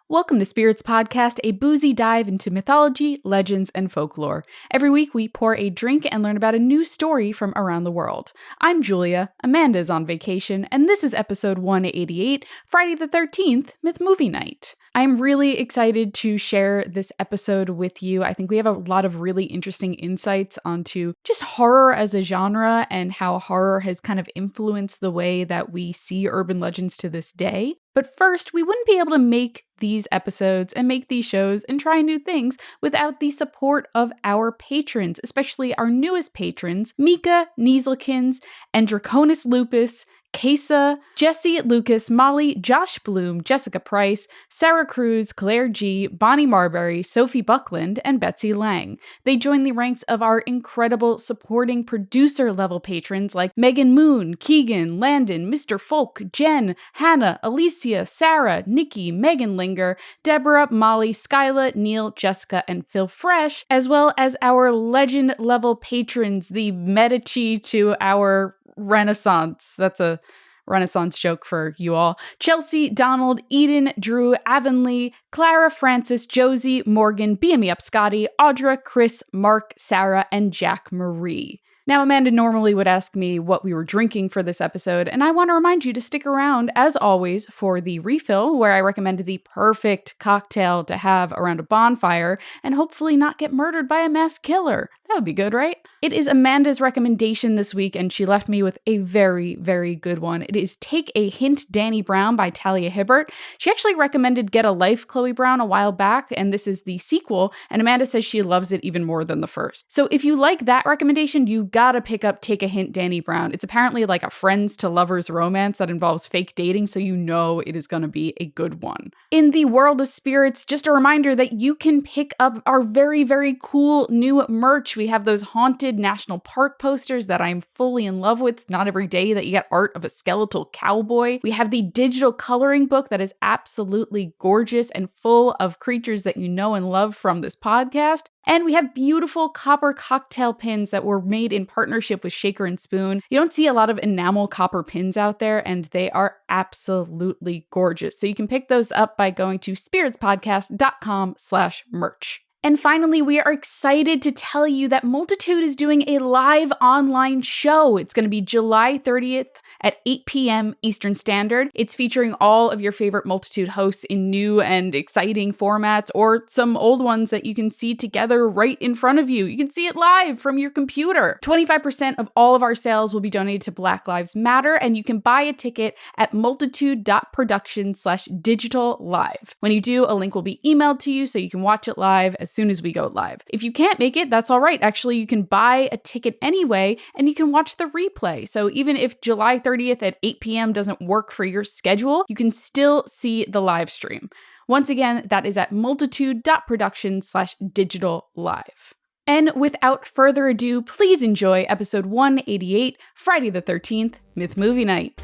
Welcome to Spirits Podcast, a boozy dive into mythology, legends, and folklore. Every week we pour a drink and learn about a new story from around the world. I'm Julia, Amanda is on vacation, and this is episode 188, Friday the 13th, Myth Movie Night. I'm really excited to share this episode with you. I think we have a lot of really interesting insights onto just horror as a genre and how horror has kind of influenced the way that we see urban legends to this day. But first, we wouldn't be able to make these episodes and make these shows and try new things without the support of our patrons, especially our newest patrons, Mika, Neaselkins, and Draconis Lupus, Kesa, Jesse Lucas, Molly, Josh Bloom, Jessica Price, Sarah Cruz, Claire G, Bonnie Marbury, Sophie Buckland, and Betsy Lang. They join the ranks of our incredible supporting producer level patrons like Megan Moon, Keegan, Landon, Mr. Folk, Jen, Hannah, Alicia, Sarah, Nikki, Megan Linger, Deborah, Molly, Skyla, Neil, Jessica, and Phil Fresh, as well as our legend level patrons, the Medici to our Renaissance. That's a Renaissance joke for you all. Chelsea, Donald, Eden, Drew, Avonlea, Clara, Francis, Josie, Morgan, BME Up Scotty, Audra, Chris, Mark, Sarah, and Jack Marie. Now, Amanda normally would ask me what we were drinking for this episode, and I want to remind you to stick around, as always, for the refill, where I recommend the perfect cocktail to have around a bonfire and hopefully not get murdered by a mass killer. That would be good, right? It is Amanda's recommendation this week, and she left me with a very, very good one. It is Take a Hint, Dani Brown by Talia Hibbert. She actually recommended Get a Life, Chloe Brown, a while back, and this is the sequel, and Amanda says she loves it even more than the first. So if you like that recommendation, you gotta pick up Take a Hint, Dani Brown. It's apparently like a friends to lovers romance that involves fake dating, so you know it is gonna be a good one. In the world of spirits, just a reminder that you can pick up our very, very cool new merch. We have those haunted national park posters that I'm fully in love with. Not every day that you get art of a skeletal cowboy. We have the digital coloring book that is absolutely gorgeous and full of creatures that you know and love from this podcast. And we have beautiful copper cocktail pins that were made in partnership with Shaker and Spoon. You don't see a lot of enamel copper pins out there, and they are absolutely gorgeous. So you can pick those up by going to spiritspodcast.com/merch. And finally, we are excited to tell you that Multitude is doing a live online show. It's going to be July 30th at 8 p.m. Eastern Standard. It's featuring all of your favorite Multitude hosts in new and exciting formats, or some old ones that you can see together right in front of you. You can see it live from your computer. 25% of all of our sales will be donated to Black Lives Matter, and you can buy a ticket at multitude.production/digital live. When you do, a link will be emailed to you so you can watch it live as soon as we go live. If you can't make it, that's all right. Actually, you can buy a ticket anyway, and you can watch the replay. So even if July 30th at 8 p.m. doesn't work for your schedule, you can still see the live stream. Once again, that is at multitude.production/digital live. And without further ado, please enjoy episode 188, Friday the 13th, Myth Movie Night.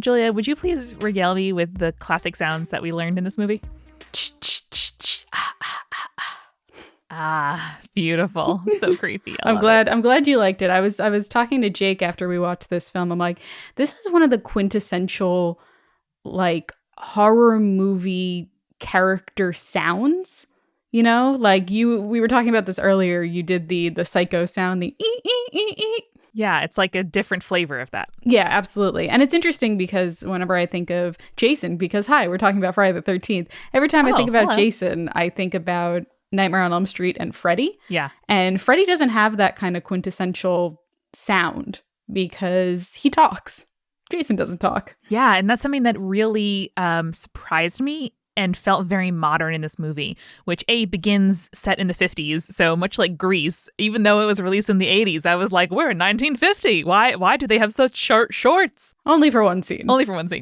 Julia, would you please regale me with the classic sounds that we learned in this movie? Beautiful. So creepy. I'm glad you liked it. I was talking to Jake after we watched this film. I'm like, this is one of the quintessential like horror movie character sounds. You know, like we were talking about this earlier. You did the psycho sound, the ee, ee, ee, ee. Yeah, it's like a different flavor of that. Yeah, absolutely. And it's interesting because whenever I think of Jason, because we're talking about Friday the 13th. Every time I think about Jason, I think about Nightmare on Elm Street and Freddy. Yeah. And Freddy doesn't have that kind of quintessential sound because he talks. Jason doesn't talk. Yeah, and that's something that really surprised me and felt very modern in this movie, which begins set in the 50s. So much like Grease, even though it was released in the 80s, I was like, we're in 1950. Why do they have such short shorts? Only for one scene.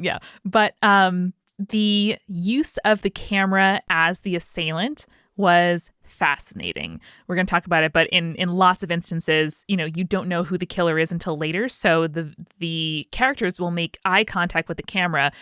Yeah. But the use of the camera as the assailant was fascinating. We're going to talk about it, but in lots of instances, you don't know who the killer is until later. So the characters will make eye contact with the camera,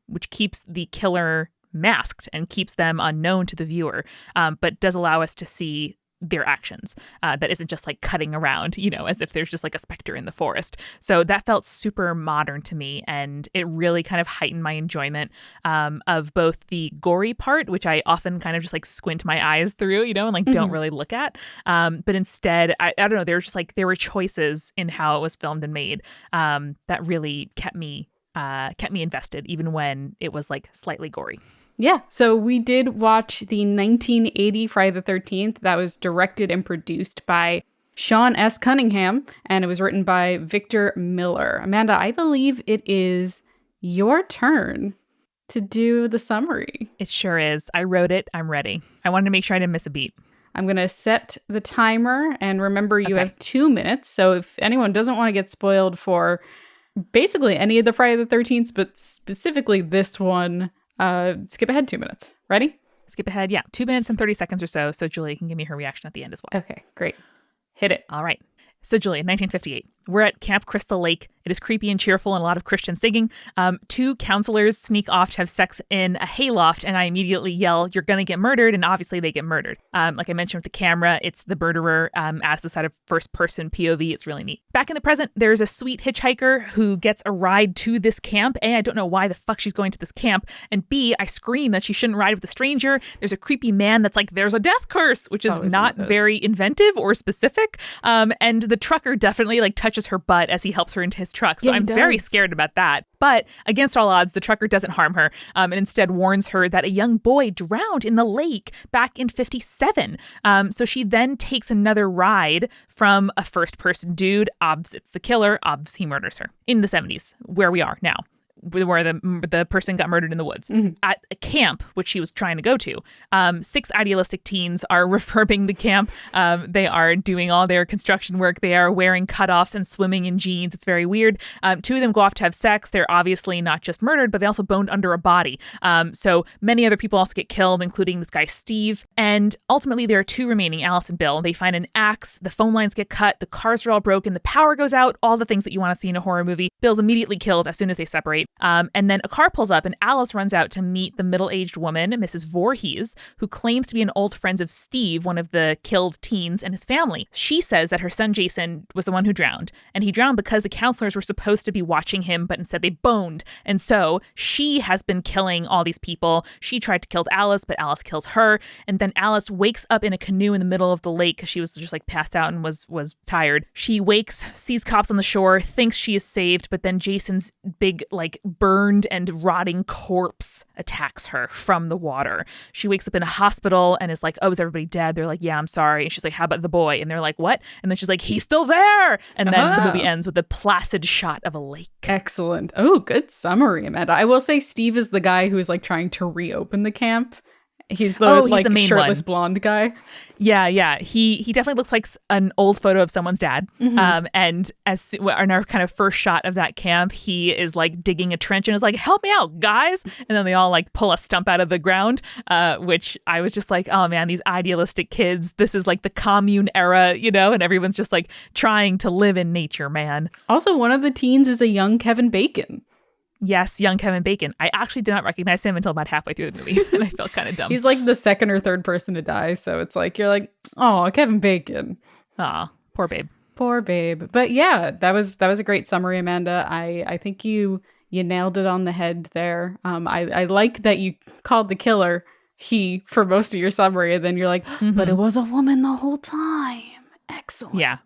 which keeps the killer masked and keeps them unknown to the viewer, but does allow us to see their actions. That isn't just like cutting around, as if there's just like a specter in the forest. So that felt super modern to me, and it really kind of heightened my enjoyment of both the gory part, which I often kind of just like squint my eyes through, and like don't really look at. But instead, I don't know, there were choices in how it was filmed and made that really kept me invested, even when it was like slightly gory. Yeah, so we did watch the 1980 Friday the 13th. That was directed and produced by Sean S. Cunningham, and it was written by Victor Miller. Amanda, I believe it is your turn to do the summary. It sure is. I wrote it. I'm ready. I wanted to make sure I didn't miss a beat. I'm going to set the timer, and remember, you have 2 minutes. So if anyone doesn't want to get spoiled for basically any of the Friday the 13th, but specifically this one, skip ahead 2 minutes. Ready? Skip ahead. Yeah. 2 minutes and 30 seconds or so. So Julia can give me her reaction at the end as well. Okay, great. Hit it. All right. So Julia, 1958. We're at Camp Crystal Lake. It is creepy and cheerful and a lot of Christian singing. Two counselors sneak off to have sex in a hayloft, and I immediately yell, "You're going to get murdered," and obviously they get murdered. Like I mentioned with the camera, it's the murderer as the side of first-person POV. It's really neat. Back in the present, there's a sweet hitchhiker who gets a ride to this camp. A, I don't know why the fuck she's going to this camp, and B, I scream that she shouldn't ride with a stranger. There's a creepy man that's like, "There's a death curse," which is not very inventive or specific. And the trucker definitely like touches her butt as he helps her into his truck. So I'm very scared about that. But against all odds, the trucker doesn't harm her and instead warns her that a young boy drowned in the lake back in 57. So she then takes another ride from a first-person dude. Obs, it's the killer. Obs, he murders her in the 70s, where we are now, where the person got murdered in the woods. At a camp, which she was trying to go to. 6 idealistic teens are refurbing the camp. They are doing all their construction work. They are wearing cutoffs and swimming in jeans. It's very weird. 2 of them go off to have sex. They're obviously not just murdered, but they also boned under a body. So many other people also get killed, including this guy, Steve. And ultimately, there are 2 remaining, Alice and Bill. They find an axe. The phone lines get cut. The cars are all broken. The power goes out. All the things that you want to see in a horror movie. Bill's immediately killed as soon as they separate. And then a car pulls up and Alice runs out to meet the middle-aged woman, Mrs. Voorhees, who claims to be an old friend of Steve, one of the killed teens, and his family. She says that her son Jason was the one who drowned, and he drowned because the counselors were supposed to be watching him, but instead they boned. And so she has been killing all these people. She tried to kill Alice, but Alice kills her. And then Alice wakes up in a canoe in the middle of the lake because she was just like passed out and was tired. She wakes, sees cops on the shore, thinks she is saved, but then Jason's big like burned and rotting corpse attacks her from the water. She wakes up in a hospital and is like, "Oh, is everybody dead?" They're like, "Yeah, I'm sorry." And she's like, "How about the boy?" And they're like, "What?" And then she's like, "He's still there." And then the movie ends with a placid shot of a lake. Excellent. Oh, good summary, Amanda. I will say Steve is the guy who is like trying to reopen the camp. He's the main shirtless one. Blonde guy. Yeah. He definitely looks like an old photo of someone's dad. And in our kind of first shot of that camp, he is like digging a trench and is like, "Help me out, guys!" And then they all like pull a stump out of the ground, which I was just like, oh man, these idealistic kids. This is like the commune era, and everyone's just like trying to live in nature, man. Also, one of the teens is a young Kevin Bacon. Yes, young Kevin Bacon. I actually did not recognize him until about halfway through the movie, and I felt kind of dumb. He's like the second or third person to die, so it's like, you're like, oh, Kevin Bacon. Aw, poor babe. Poor babe. But yeah, that was a great summary, Amanda. I think you nailed it on the head there. I like that you called the killer he for most of your summary, and then you're like, but it was a woman the whole time. Excellent. Yeah.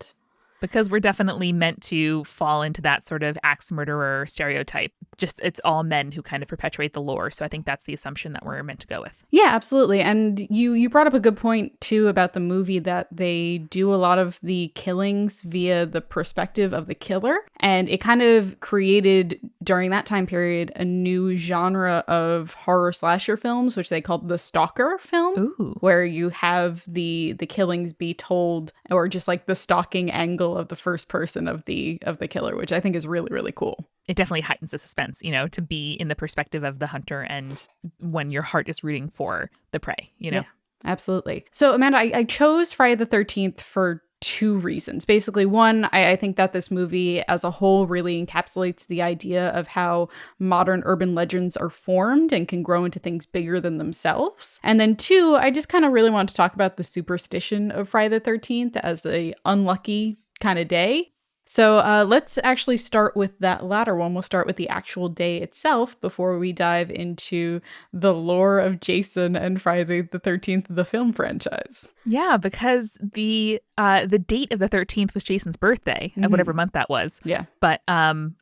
Because we're definitely meant to fall into that sort of axe murderer stereotype. Just it's all men who kind of perpetuate the lore. So I think that's the assumption that we're meant to go with. Yeah, absolutely. And you brought up a good point, too, about the movie that they do a lot of the killings via the perspective of the killer. And it kind of created, during that time period, a new genre of horror slasher films, which they called the stalker film, where you have the killings be told, or just like the stalking angle of the first person of the killer, which I think is really, really cool. It definitely heightens the suspense, to be in the perspective of the hunter and when your heart is rooting for the prey, Yeah, absolutely. So Amanda, I chose Friday the 13th for two reasons. Basically, one, I think that this movie as a whole really encapsulates the idea of how modern urban legends are formed and can grow into things bigger than themselves. And then two, I just kind of really want to talk about the superstition of Friday the 13th as a unlucky kind of day. So let's actually start with that latter one. We'll start with the actual day itself before we dive into the lore of Jason and Friday the 13th, the film franchise. Yeah, because the date of the 13th was Jason's birthday, of whatever month that was. Yeah. But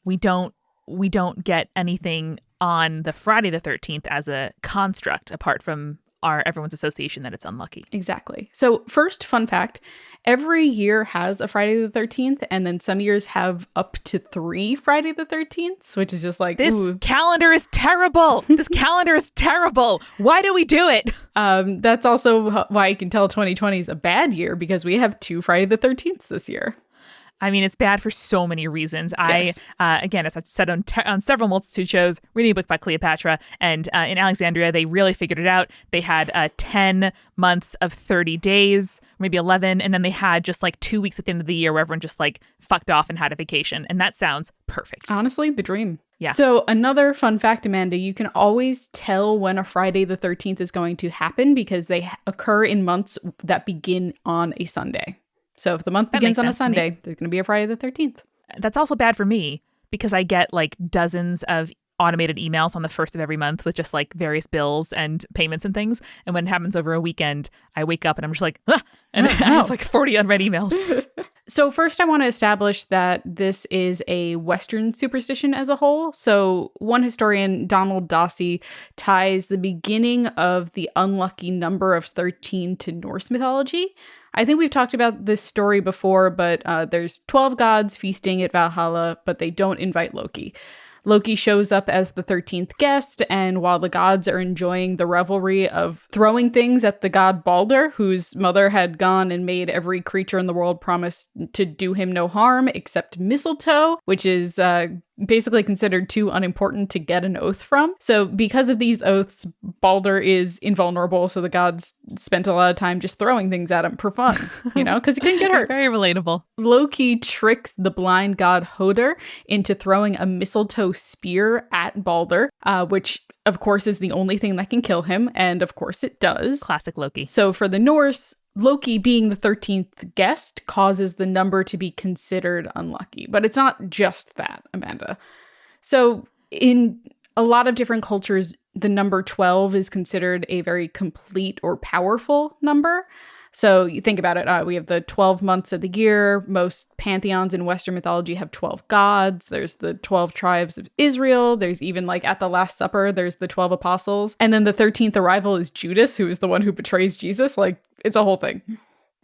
we don't get anything on the Friday the 13th as a construct apart from everyone's association that it's unlucky. Exactly. So first, fun fact, every year has a Friday the 13th, and then some years have up to 3 Friday the 13th, which is just like, this calendar is terrible. This calendar is terrible. Why do we do it? That's also why you can tell 2020 is a bad year, because we have 2 Friday the 13th this year. I mean, it's bad for so many reasons. Yes. Again, as I've said on several multitude shows, reading a book by Cleopatra, and in Alexandria, they really figured it out. They had 10 months of 30 days, maybe 11, and then they had just like 2 weeks at the end of the year where everyone just like fucked off and had a vacation. And that sounds perfect. Honestly, the dream. Yeah. So another fun fact, Amanda, you can always tell when a Friday the 13th is going to happen because they occur in months that begin on a Sunday. So if the month begins on a Sunday, there's going to be a Friday the 13th. That's also bad for me because I get like dozens of automated emails on the first of every month with just like various bills and payments and things. And when it happens over a weekend, I wake up and I'm just like, ah! And I have like 40 unread emails. So first, I want to establish that this is a Western superstition as a whole. So one historian, Donald Dossie, ties the beginning of the unlucky number of 13 to Norse mythology. I think we've talked about this story before, but there's 12 gods feasting at Valhalla, but they don't invite Loki. Loki shows up as the 13th guest, and while the gods are enjoying the revelry of throwing things at the god Balder, whose mother had gone and made every creature in the world promise to do him no harm except mistletoe, which is basically considered too unimportant to get an oath from. So because of these oaths, Balder is invulnerable, so the gods spent a lot of time just throwing things at him for fun, because he couldn't get hurt. Very relatable. Loki tricks the blind god Hoder into throwing a mistletoe spear at Balder, which of course is the only thing that can kill him, and of course it does. Classic Loki. So for the Norse, Loki being the 13th guest causes the number to be considered unlucky. But it's not just that, Amanda. So in a lot of different cultures, the number 12 is considered a very complete or powerful number. So you think about it, we have the 12 months of the year. Most pantheons in Western mythology have 12 gods. There's the 12 tribes of Israel. There's even like at the Last Supper, there's the 12 apostles. And then the 13th arrival is Judas, who is the one who betrays Jesus. Like, it's a whole thing.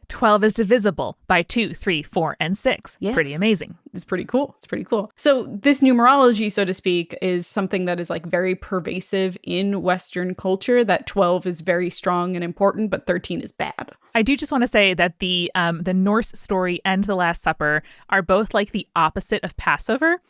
12 is divisible by 2, 3, 4, and 6. Yes. Pretty amazing. It's pretty cool. It's pretty cool. So this numerology, so to speak, is something that is like very pervasive in Western culture, that 12 is very strong and important, but 13 is bad. I do just want to say that the Norse story and the Last Supper are both like the opposite of Passover,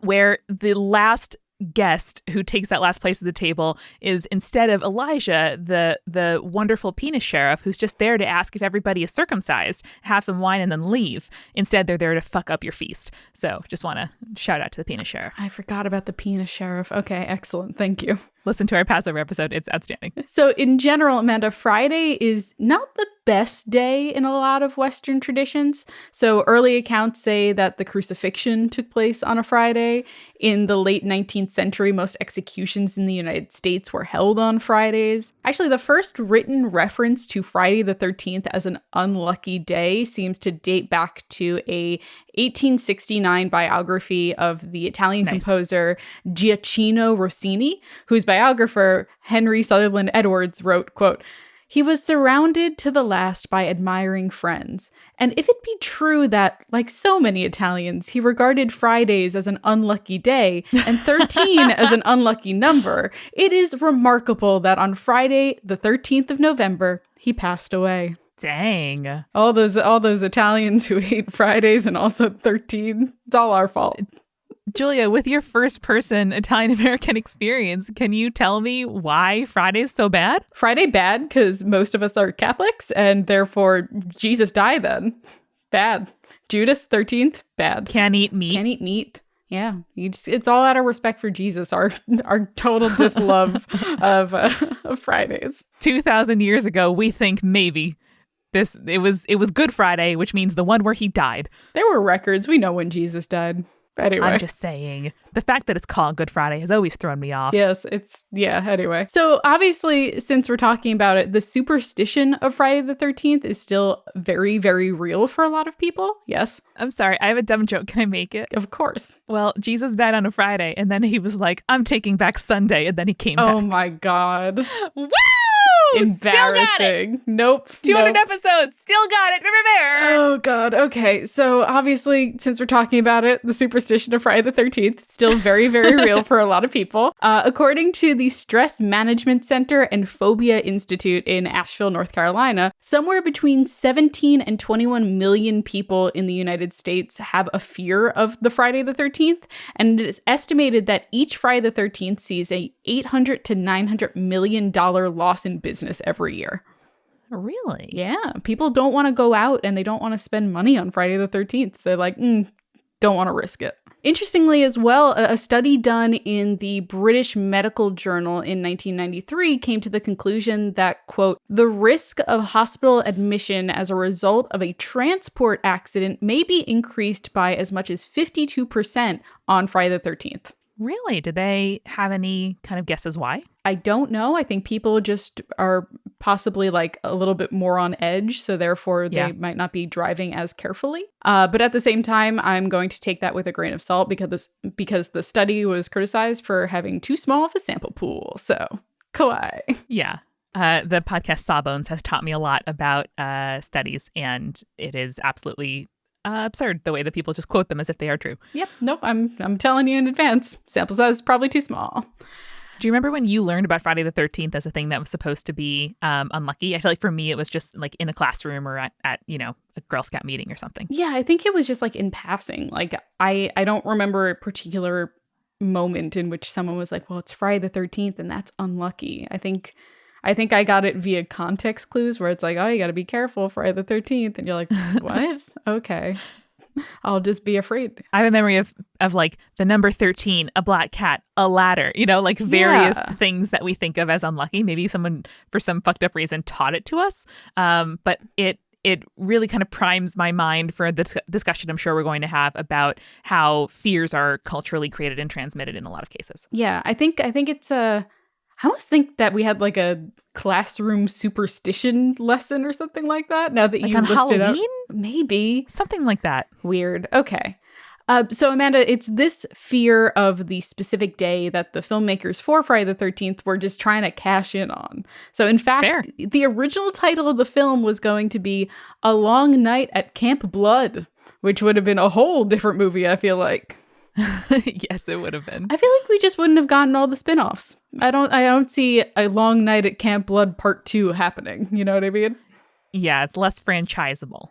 where the last guest who takes that last place at the table is, instead of Elijah, the wonderful penis sheriff who's just there to ask if everybody is circumcised, have some wine, and then leave. Instead, they're there to fuck up your feast. So just want to shout out to the penis sheriff. I forgot about the penis sheriff. Okay, excellent. Thank you. Listen to our Passover episode. It's outstanding. So in general, Amanda, Friday is not the best day in a lot of Western traditions. So early accounts say that the crucifixion took place on a Friday. In the late 19th century, most executions in the United States were held on Fridays. Actually, the first written reference to Friday the 13th as an unlucky day seems to date back to a 1869 biography of the Italian composer Gioacchino Rossini, whose biographer Henry Sutherland Edwards wrote, quote, "He was surrounded to the last by admiring friends. And if it be true that, like so many Italians, he regarded Fridays as an unlucky day and 13 as an unlucky number, it is remarkable that on Friday, the 13th of November, he passed away." Dang. All those Italians who hate Fridays and also 13, it's all our fault. Julia, with your first person Italian American experience, can you tell me why Friday's so bad? Friday bad because most of us are Catholics and therefore Jesus died then. Bad. Judas 13th, bad. Can't eat meat. Can't eat meat. Yeah, it's all out of respect for Jesus, our total dislove of Fridays. 2,000 years ago, we think maybe it was Good Friday, which means the one where he died. There were records. We know when Jesus died. Anyway. I'm just saying, the fact that it's called Good Friday has always thrown me off. Yes, anyway. So obviously, since we're talking about it, the superstition of Friday the 13th is still very, very real for a lot of people. Yes. I'm sorry, I have a dumb joke. Can I make it? Of course. Well, Jesus died on a Friday, and then he was like, I'm taking back Sunday, and then he came back. Oh my God. Woo! Embarrassing. Nope. 200 episodes. Still got it. Remember. Oh, God. Okay. So obviously, since we're talking about it, the superstition of Friday the 13th, still very, very real for a lot of people. According to the Stress Management Center and Phobia Institute in Asheville, North Carolina, somewhere between 17 and 21 million people in the United States have a fear of the Friday the 13th. And it is estimated that each Friday the 13th sees a $800 to $900 million loss in business every year. Really? Yeah. People don't want to go out and they don't want to spend money on Friday the 13th. They're like, don't want to risk it. Interestingly as well, a study done in the British Medical Journal in 1993 came to the conclusion that, quote, the risk of hospital admission as a result of a transport accident may be increased by as much as 52% on Friday the 13th. Really? Did they have any kind of guesses why? I don't know. I think people just are possibly like a little bit more on edge, so therefore they might not be driving as carefully. But at the same time, I'm going to take that with a grain of salt because the study was criticized for having too small of a sample pool. So, kawaii. Yeah. The podcast Sawbones has taught me a lot about studies, and it is absolutely absurd the way that people just quote them as if they are true. Yep. Nope. I'm telling you in advance. Sample size is probably too small. Do you remember when you learned about Friday the 13th as a thing that was supposed to be unlucky? I feel like for me, it was just like in a classroom or at a Girl Scout meeting or something. Yeah, I think it was just like in passing. Like I don't remember a particular moment in which someone was like, well, it's Friday the 13th and that's unlucky. I think I got it via context clues where it's like, oh, you got to be careful, Friday the 13th. And you're like, what? Okay. I'll just be afraid. I have a memory of like the number 13, a black cat, a ladder, like various things that we think of as unlucky. Maybe someone for some fucked up reason taught it to us. But it really kind of primes my mind for the discussion I'm sure we're going to have about how fears are culturally created and transmitted in a lot of cases. Yeah, I think it's I almost think that we had like a classroom superstition lesson or something like that. Now that like you on listed Halloween? Maybe. Something like that. Weird. Okay. So Amanda, it's this fear of the specific day that the filmmakers for Friday the 13th were just trying to cash in on. So in fact, the original title of the film was going to be A Long Night at Camp Blood, which would have been a whole different movie, I feel like. Yes, it would have been. I feel like we just wouldn't have gotten all the spin-offs. I don't see A Long Night at Camp Blood Part 2 happening. You know what I mean? Yeah, it's less franchisable.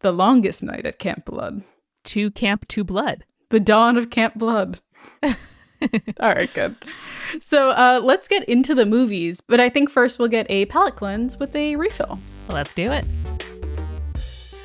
The Longest Night at Camp Blood. To Camp to Blood. The Dawn of Camp Blood. All right, good. So let's get into the movies. But I think first we'll get a palate cleanse with a refill. Let's do it.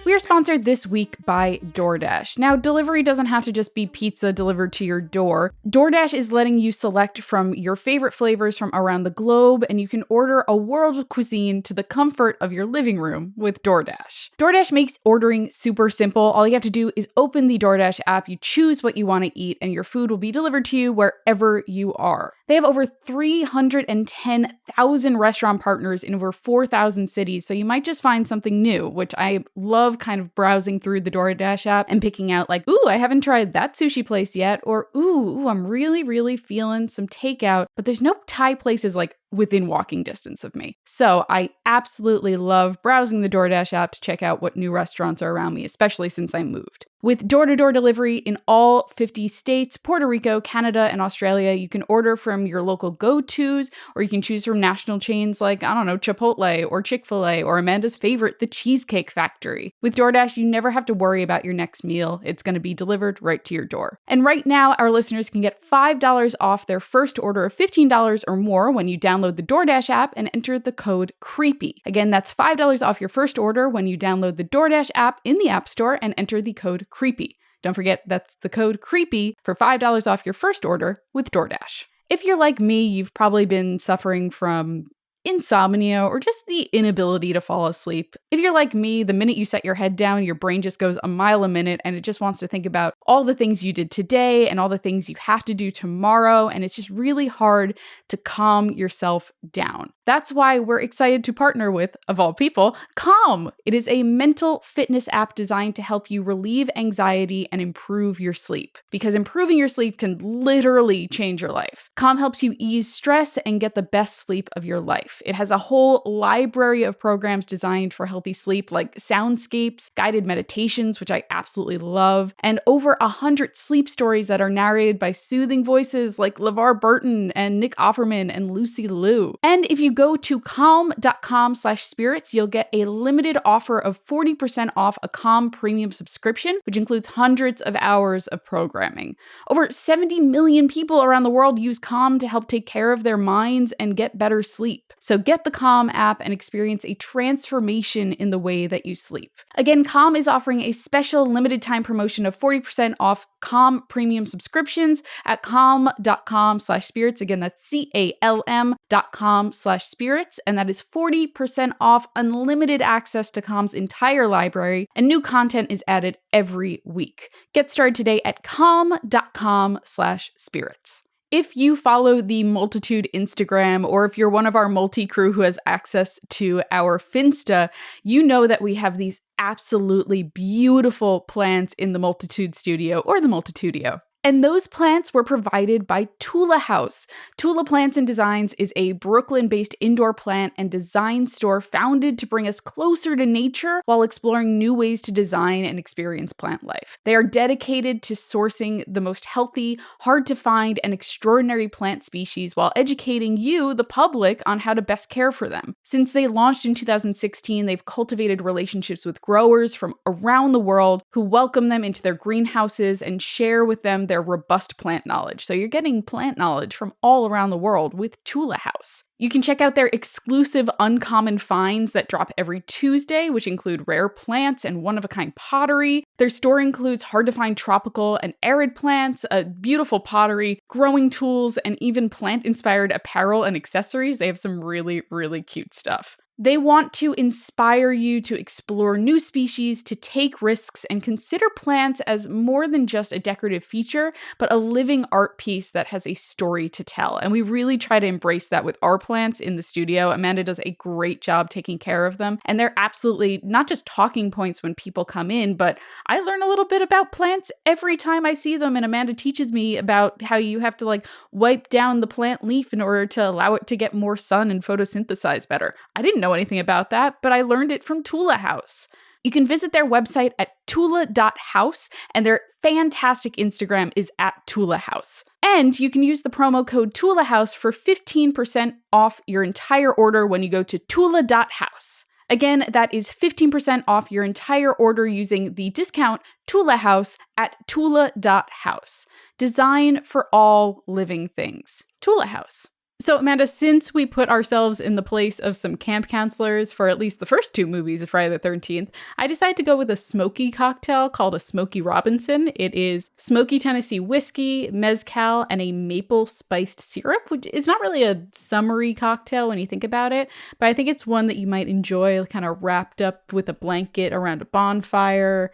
We are sponsored this week by DoorDash. Now, delivery doesn't have to just be pizza delivered to your door. DoorDash is letting you select from your favorite flavors from around the globe, and you can order a world of cuisine to the comfort of your living room with DoorDash. DoorDash makes ordering super simple. All you have to do is open the DoorDash app, you choose what you want to eat, and your food will be delivered to you wherever you are. They have over 310,000 restaurant partners in over 4,000 cities, so you might just find something new, which I love kind of browsing through the DoorDash app and picking out like, ooh, I haven't tried that sushi place yet, or ooh, I'm really, really feeling some takeout. But there's no Thai places like within walking distance of me. So I absolutely love browsing the DoorDash app to check out what new restaurants are around me, especially since I moved. With door-to-door delivery in all 50 states, Puerto Rico, Canada, and Australia, you can order from your local go-tos, or you can choose from national chains like, I don't know, Chipotle or Chick-fil-A, or Amanda's favorite, The Cheesecake Factory. With DoorDash, you never have to worry about your next meal. It's going to be delivered right to your door. And right now, our listeners can get $5 off their first order of $15 or more when you download the DoorDash app and enter the code CREEPY. Again, that's $5 off your first order when you download the DoorDash app in the App Store and enter the code CREEPY. Don't forget, that's the code CREEPY for $5 off your first order with DoorDash. If you're like me, you've probably been suffering from insomnia or just the inability to fall asleep. If you're like me, the minute you set your head down, your brain just goes a mile a minute and it just wants to think about all the things you did today and all the things you have to do tomorrow, and it's just really hard to calm yourself down. That's why we're excited to partner with, of all people, Calm. It is a mental fitness app designed to help you relieve anxiety and improve your sleep, because improving your sleep can literally change your life. Calm helps you ease stress and get the best sleep of your life. It has a whole library of programs designed for healthy sleep, like soundscapes, guided meditations, which I absolutely love, and over 100 sleep stories that are narrated by soothing voices like LeVar Burton and Nick Offerman and Lucy Liu. And if you go to calm.com/spirits, you'll get a limited offer of 40% off a Calm premium subscription, which includes hundreds of hours of programming. Over 70 million people around the world use Calm to help take care of their minds and get better sleep. So get the Calm app and experience a transformation in the way that you sleep. Again, Calm is offering a special limited time promotion of 40% off Calm premium subscriptions at calm.com/spirits. Again, that's CALM.com/spirits. And that is 40% off unlimited access to Calm's entire library, and new content is added every week. Get started today at calm.com/spirits. If you follow the Multitude Instagram, or if you're one of our multi-crew who has access to our Finsta, you know that we have these absolutely beautiful plants in the Multitude studio, or the Multitudio. And those plants were provided by Tula House. Tula Plants and Designs is a Brooklyn-based indoor plant and design store founded to bring us closer to nature while exploring new ways to design and experience plant life. They are dedicated to sourcing the most healthy, hard-to-find, and extraordinary plant species while educating you, the public, on how to best care for them. Since they launched in 2016, they've cultivated relationships with growers from around the world who welcome them into their greenhouses and share with them their robust plant knowledge. So you're getting plant knowledge from all around the world with Tula House. You can check out their exclusive uncommon finds that drop every Tuesday, which include rare plants and one-of-a-kind pottery. Their store includes hard-to-find tropical and arid plants, a beautiful pottery, growing tools, and even plant-inspired apparel and accessories. They have some really, really cute stuff. They want to inspire you to explore new species, to take risks, and consider plants as more than just a decorative feature, but a living art piece that has a story to tell. And we really try to embrace that with our plants in the studio. Amanda does a great job taking care of them. And they're absolutely not just talking points when people come in, but I learn a little bit about plants every time I see them. And Amanda teaches me about how you have to wipe down the plant leaf in order to allow it to get more sun and photosynthesize better. I didn't know anything about that, but I learned it from Tula House. You can visit their website at tula.house, and their fantastic Instagram is at Tula House. And you can use the promo code Tula House for 15% off your entire order when you go to tula.house. Again, that is 15% off your entire order using the discount Tula House at tula.house. Design for all living things. Tula House. So, Amanda, since we put ourselves in the place of some camp counselors for at least the first two movies of Friday the 13th, I decided to go with a smoky cocktail called a Smoky Robinson. It is smoky Tennessee whiskey, mezcal, and a maple spiced syrup, which is not really a summery cocktail when you think about it, but I think it's one that you might enjoy kind of wrapped up with a blanket around a bonfire,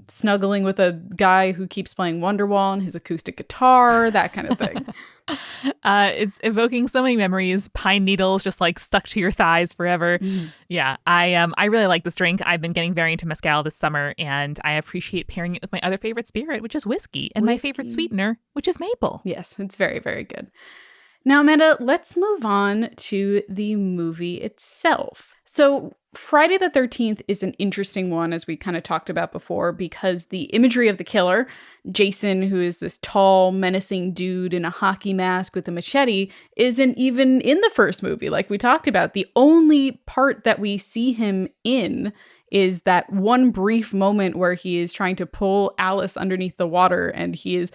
snuggling with a guy who keeps playing Wonderwall on his acoustic guitar, that kind of thing. It's evoking so many memories. Pine needles just stuck to your thighs forever. Yeah, I really like this drink. I've been getting very into mezcal this summer, and I appreciate pairing it with my other favorite spirit, which is whiskey, and my favorite sweetener, which is maple. Yes, it's very, very good. Now, Amanda, let's move on to the movie itself. So Friday the 13th is an interesting one, as we kind of talked about before, because the imagery of the killer, Jason, who is this tall, menacing dude in a hockey mask with a machete, isn't even in the first movie, like we talked about. The only part that we see him in is that one brief moment where he is trying to pull Alice underneath the water, and he is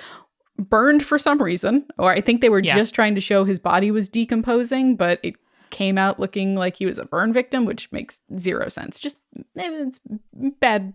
burned for some reason. Or I think they were just trying to show his body was decomposing, but it came out looking like he was a burn victim, which makes zero sense. Just, it's bad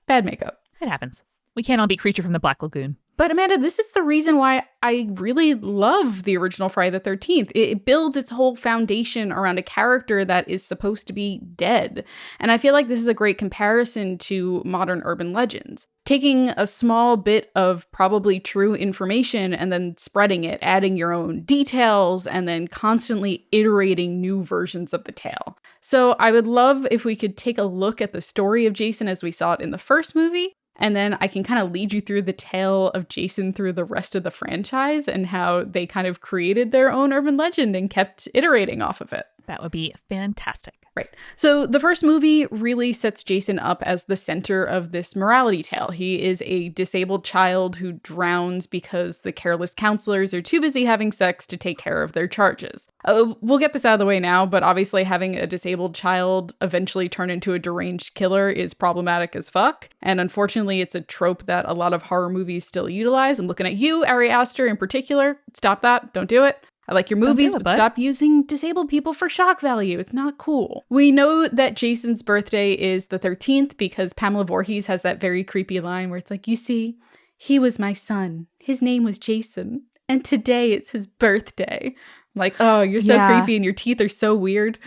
makeup. It happens. We can't all be Creature from the Black Lagoon. But Amanda, this is the reason why I really love the original Friday the 13th. It builds its whole foundation around a character that is supposed to be dead. And I feel like this is a great comparison to modern urban legends. Taking a small bit of probably true information and then spreading it, adding your own details, and then constantly iterating new versions of the tale. So I would love if we could take a look at the story of Jason as we saw it in the first movie. And then I can kind of lead you through the tale of Jason through the rest of the franchise and how they kind of created their own urban legend and kept iterating off of it. That would be fantastic. Right. So the first movie really sets Jason up as the center of this morality tale. He is a disabled child who drowns because the careless counselors are too busy having sex to take care of their charges. We'll get this out of the way now, but obviously having a disabled child eventually turn into a deranged killer is problematic as fuck. And unfortunately, it's a trope that a lot of horror movies still utilize. I'm looking at you, Ari Aster in particular. Stop that. Don't do it. I like your movies, but stop using disabled people for shock value. It's not cool. We know that Jason's birthday is the 13th because Pamela Voorhees has that very creepy line where it's like, you see, he was my son. His name was Jason. And today is his birthday. I'm like, oh, you're so creepy and your teeth are so weird.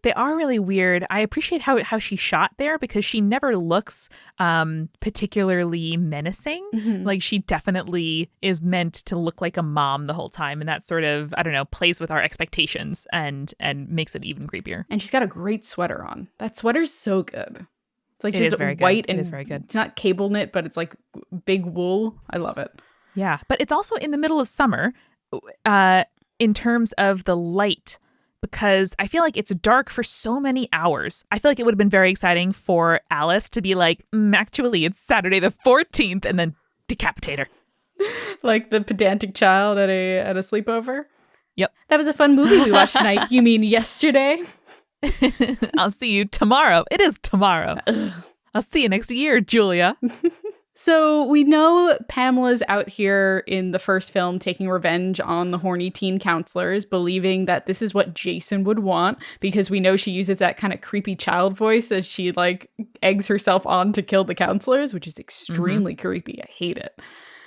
They are really weird. I appreciate how she shot there because she never looks particularly menacing. Mm-hmm. Like she definitely is meant to look like a mom the whole time. And that sort of, I don't know, plays with our expectations and makes it even creepier. And she's got a great sweater on. That sweater's so good. It's like just white and it's very good. It's not cable knit, but it's like big wool. I love it. Yeah. But it's also in the middle of summer in terms of the light. Because I feel like it's dark for so many hours. I feel like it would have been very exciting for Alice to be like, actually, it's Saturday the 14th, and then decapitate her. Like the pedantic child at a sleepover? Yep. That was a fun movie we watched tonight. You mean yesterday? I'll see you tomorrow. It is tomorrow. I'll see you next year, Julia. So we know Pamela's out here in the first film taking revenge on the horny teen counselors, believing that this is what Jason would want, because we know she uses that kind of creepy child voice as she like eggs herself on to kill the counselors, which is extremely creepy. I hate it.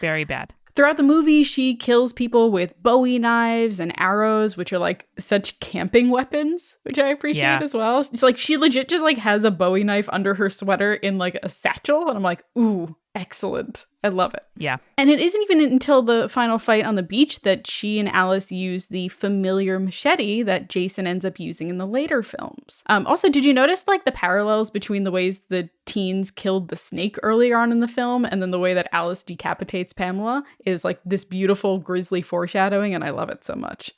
Very bad. Throughout the movie, she kills people with Bowie knives and arrows, which are like such camping weapons, which I appreciate as well. It's like she legit just like has a Bowie knife under her sweater in like a satchel. And I'm like, ooh, excellent. I love it. Yeah. And it isn't even until the final fight on the beach that she and Alice use the familiar machete that Jason ends up using in the later films. Also, did you notice like the parallels between the ways the teens killed the snake earlier on in the film and then the way that Alice decapitates Pamela is like this beautiful grisly foreshadowing, and I love it so much.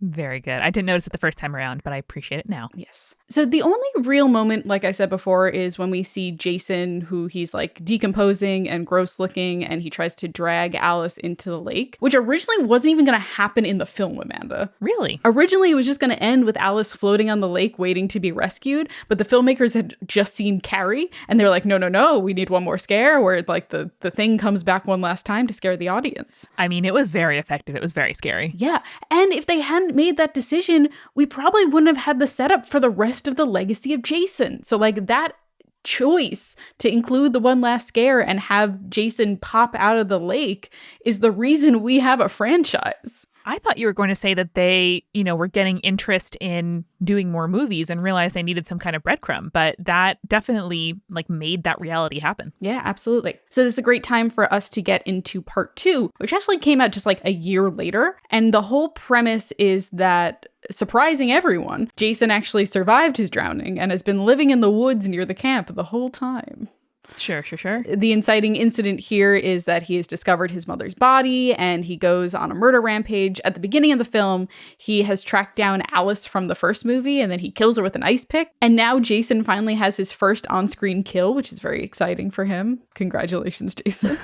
Very good. I didn't notice it the first time around, but I appreciate it now. Yes. So the only real moment, like I said before, is when we see Jason, who he's like decomposing and gross looking, and he tries to drag Alice into the lake, which originally wasn't even going to happen in the film, Amanda. Really? Originally, it was just going to end with Alice floating on the lake waiting to be rescued, but the filmmakers had just seen Carrie, and they're like, no, we need one more scare where like the thing comes back one last time to scare the audience. I mean, it was very effective. It was very scary. Yeah. And if they hadn't made that decision, we probably wouldn't have had the setup for the rest of the legacy of Jason. So like that choice to include the one last scare and have Jason pop out of the lake is the reason we have a franchise. I thought you were going to say that they, were getting interest in doing more movies and realized they needed some kind of breadcrumb, but that definitely like made that reality happen. Yeah, absolutely. So this is a great time for us to get into part 2, which actually came out just like a year later. And the whole premise is that, surprising everyone, Jason actually survived his drowning and has been living in the woods near the camp the whole time. Sure. The inciting incident here is that he has discovered his mother's body and he goes on a murder rampage. At the beginning of the film, he has tracked down Alice from the first movie and then he kills her with an ice pick. And now Jason finally has his first on-screen kill, which is very exciting for him. Congratulations, Jason.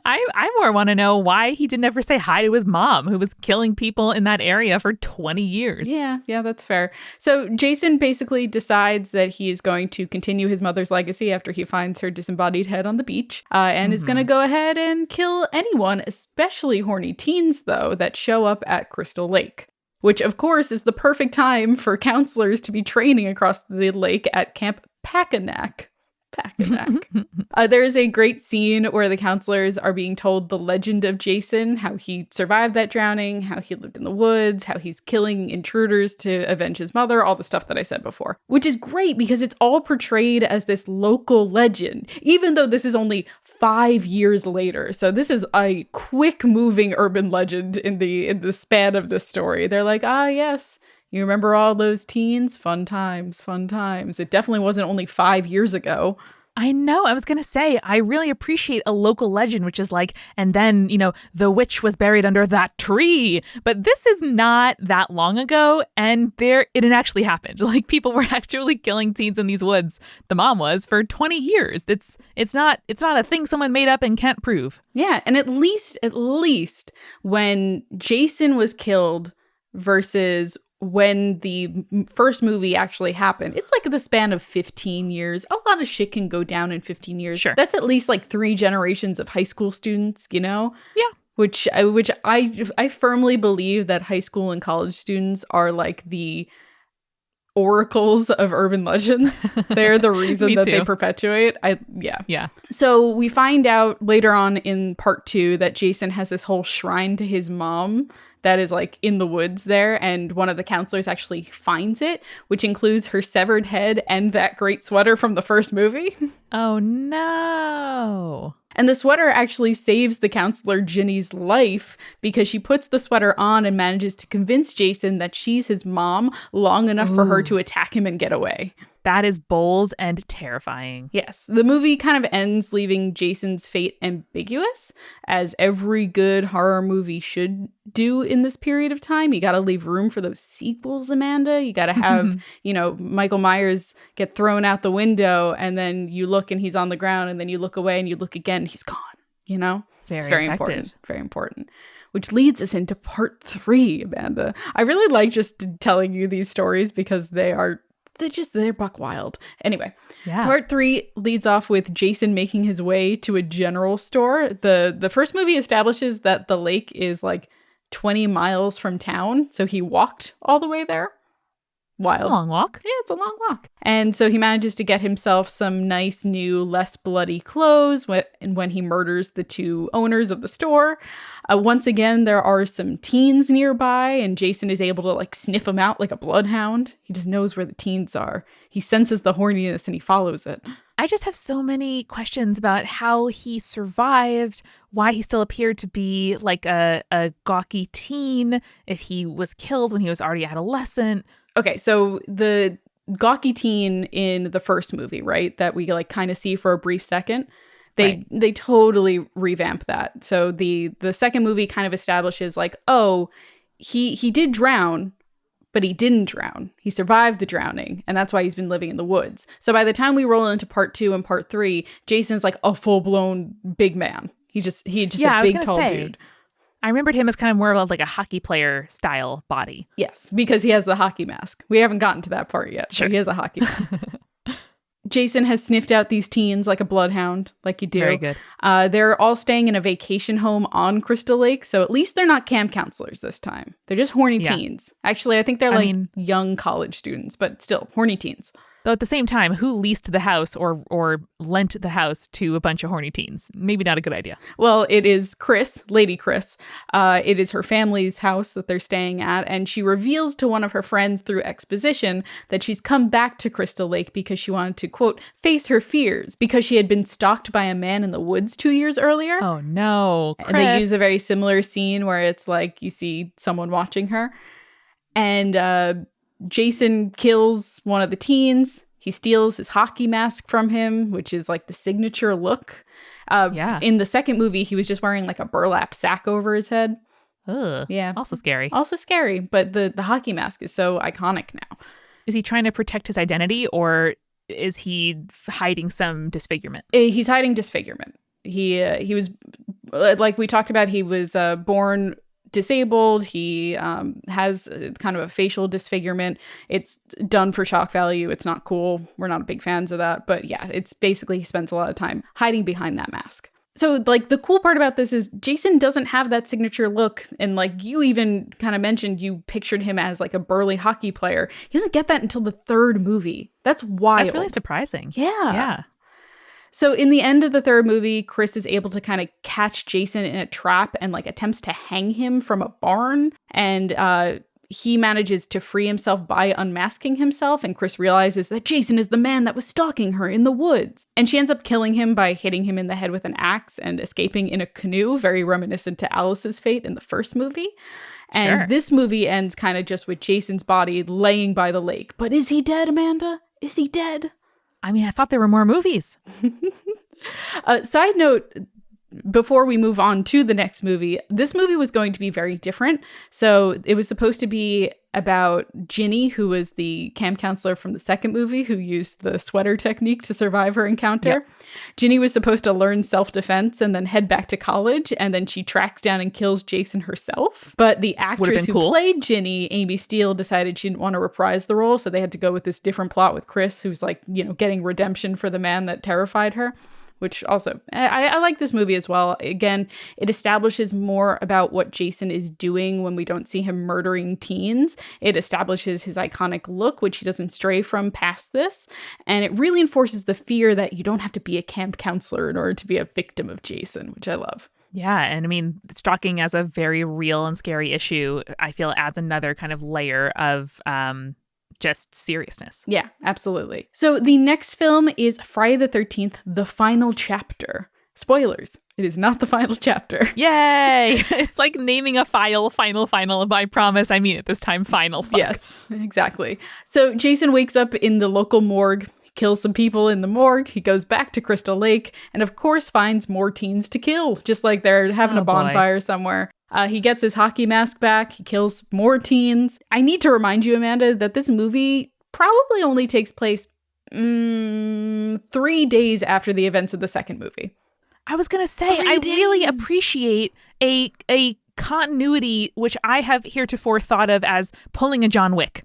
I more want to know why he didn't ever say hi to his mom, who was killing people in that area for 20 years. Yeah, that's fair. So Jason basically decides that he is going to continue his mother's legacy after he finds her disembodied head on the beach, and is going to go ahead and kill anyone, especially horny teens, though, that show up at Crystal Lake. Which, of course, is the perfect time for counselors to be training across the lake at Camp Packanack. There is a great scene where the counselors are being told the legend of Jason, how he survived that drowning, how he lived in the woods, how he's killing intruders to avenge his mother, all the stuff that I said before. Which is great because it's all portrayed as this local legend, even though this is only 5 years later. So this is a quick moving urban legend in the span of this story. They're like, yes. You remember all those teens? Fun times. It definitely wasn't only 5 years ago. I know. I was going to say, I really appreciate a local legend, which is like, and then, the witch was buried under that tree. But this is not that long ago. And it actually happened. Like, people were actually killing teens in these woods. The mom was for 20 years. It's not a thing someone made up and can't prove. Yeah. And at least when Jason was killed versus when the first movie actually happened, it's like the span of 15 years. A lot of shit can go down in 15 years. Sure. That's at least like 3 generations of high school students, Yeah. Which I firmly believe that high school and college students are like the oracles of urban legends. They're the reason that they perpetuate. Yeah. So we find out later on in part 2 that Jason has this whole shrine to his mom that is like in the woods there, and one of the counselors actually finds it, which includes her severed head and that great sweater from the first movie. Oh no. And the sweater actually saves the counselor Ginny's life because she puts the sweater on and manages to convince Jason that she's his mom long enough for her to attack him and get away. That is bold and terrifying. Yes. The movie kind of ends leaving Jason's fate ambiguous, as every good horror movie should do in this period of time. You got to leave room for those sequels, Amanda. You got to have, Michael Myers get thrown out the window, and then you look and he's on the ground, and then you look away and you look again, and he's gone, It's very important. Very important. Which leads us into part 3, Amanda. I really like just telling you these stories because they're buck wild. Anyway, Part 3 leads off with Jason making his way to a general store. The first movie establishes that the lake is like 20 miles from town, so he walked all the way there. Wild. It's a long walk. Yeah, it's a long walk. And so he manages to get himself some nice new, less bloody clothes when he murders the 2 owners of the store. Once again, there are some teens nearby, and Jason is able to like sniff them out like a bloodhound. He just knows where the teens are. He senses the horniness and he follows it. I just have so many questions about how he survived, why he still appeared to be like a gawky teen, if he was killed when he was already adolescent. Okay, so the gawky teen in the first movie, right, that we like kind of see for a brief second, they totally revamp that. So the second movie kind of establishes like, he did drown, but he didn't drown. He survived the drowning, and that's why he's been living in the woods. So by the time we roll into part 2 and part 3, Jason's like a full-blown big man. He's just a big, tall dude. I remembered him as kind of more of like a hockey player style body. Yes, because he has the hockey mask. We haven't gotten to that part yet. Sure. But he has a hockey mask. Jason has sniffed out these teens like a bloodhound, like you do. Very good. They're all staying in a vacation home on Crystal Lake, so at least they're not camp counselors this time. They're just horny teens. Actually, I think they're young college students, but still, horny teens. Though at the same time, who leased the house or lent the house to a bunch of horny teens? Maybe not a good idea. Well, it is Chris, Lady Chris. It is her family's house that they're staying at, and she reveals to one of her friends through exposition that she's come back to Crystal Lake because she wanted to, quote, face her fears because she had been stalked by a man in the woods 2 years earlier. Oh, no, Chris. And they use a very similar scene where it's like you see someone watching her. And Jason kills one of the teens. He steals his hockey mask from him, which is like the signature look. In the second movie, he was just wearing like a burlap sack over his head. Ugh, yeah. Also scary. Also scary, but the hockey mask is so iconic now. Is he trying to protect his identity, or is he hiding some disfigurement? He's hiding disfigurement. He was, like we talked about, he was born disabled. He has kind of a facial disfigurement. It's done for shock value. It's not cool. We're not big fans of that. But yeah, it's basically he spends a lot of time hiding behind that mask. So like the cool part about this is Jason doesn't have that signature look. And like you even kind of mentioned, you pictured him as like a burly hockey player. He doesn't get that until the third movie. That's wild. That's really surprising. Yeah. So in the end of the third movie, Chris is able to kind of catch Jason in a trap and like attempts to hang him from a barn. And he manages to free himself by unmasking himself. And Chris realizes that Jason is the man that was stalking her in the woods. And she ends up killing him by hitting him in the head with an axe and escaping in a canoe, very reminiscent to Alice's fate in the first movie. And this movie ends kind of just with Jason's body laying by the lake. But is he dead, Amanda? Is he dead? I mean, I thought there were more movies. Side note, before we move on to the next movie, this movie was going to be very different. So it was supposed to be about Ginny, who was the camp counselor from the second movie, who used the sweater technique to survive her encounter. Yep. Ginny was supposed to learn self-defense and then head back to college, and then she tracks down and kills Jason herself. But the actress who played Ginny, Amy Steele, decided she didn't want to reprise the role, so they had to go with this different plot with Chris, who's like, you know, getting redemption for the man that terrified her. Which also, I like this movie as well. Again, it establishes more about what Jason is doing when we don't see him murdering teens. It establishes his iconic look, which he doesn't stray from past this. And it really enforces the fear that you don't have to be a camp counselor in order to be a victim of Jason, which I love. Yeah, and I mean, stalking as a very real and scary issue, I feel adds another kind of layer of just seriousness. Yeah, absolutely. So the next film is Friday the 13th, The Final Chapter. Spoilers. It is not the final chapter. Yay! It's like naming a file, final. I promise I mean it this time, final. Fuck. Yes, exactly. So Jason wakes up in the local morgue, kills some people in the morgue. He goes back to Crystal Lake and of course finds more teens to kill, just like they're having a bonfire somewhere. He gets his hockey mask back. He kills more teens. I need to remind you, Amanda, that this movie probably only takes place 3 days after the events of the second movie. I was going to say, I really appreciate a continuity, which I have heretofore thought of as pulling a John Wick,